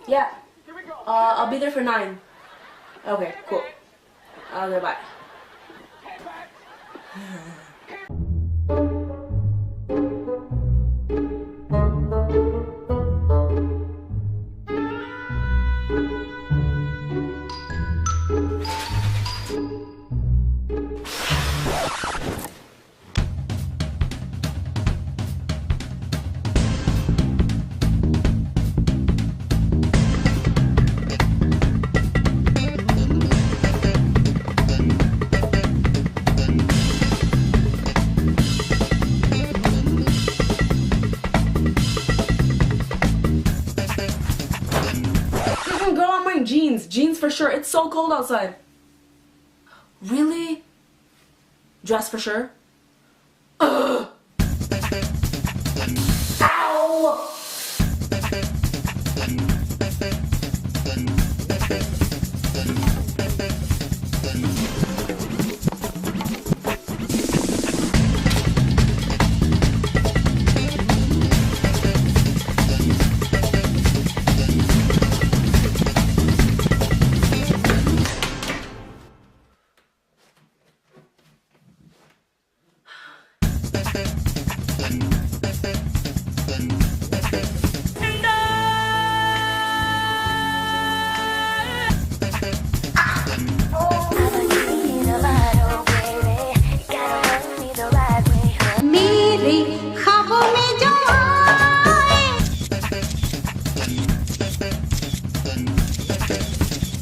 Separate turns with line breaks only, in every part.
Yeah. I'll be there for 9. Okay, cool. Okay, bye. Girl, I'm wearing jeans. Jeans for sure. It's so cold outside. Really? Dress for sure? Ugh. Ow!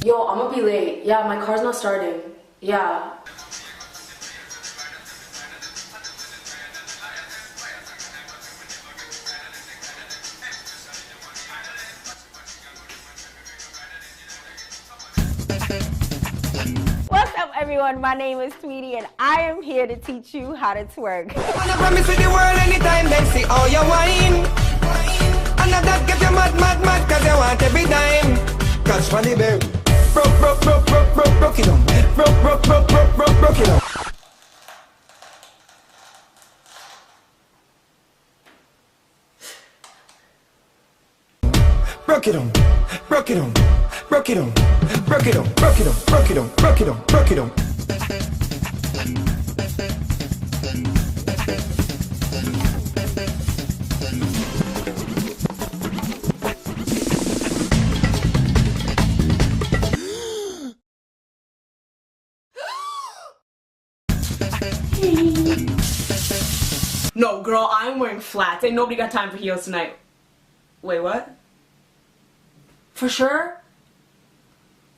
Yo, I'm gonna be late. Yeah, my car's not starting. Yeah.
What's up, everyone? My name is Tweety, and I am here to teach you how to twerk.
Wanna promise with the world anytime they see all your wine. And that get you mad, mad, mad, cause you want every dime. Catch funny babe. Broke it on. Broke it on. Broke it on. Broke it on. Broke it on. Broke it on. Broke it on. Broke it on. Broke it on. Broke it on.
No, girl, I'm wearing flats. Ain't nobody got time for heels tonight. Wait, what? For sure?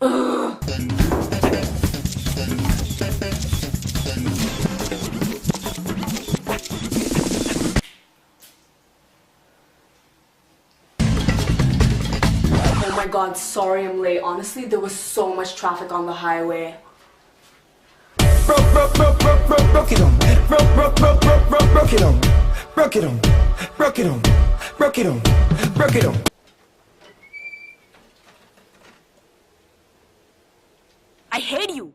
Ugh. Oh my god, sorry I'm late. Honestly, there was so much traffic on the highway.
Broke it on. Broke it on. Broke it on. Broke it on. Broke it on. Broke it on.
I hate you.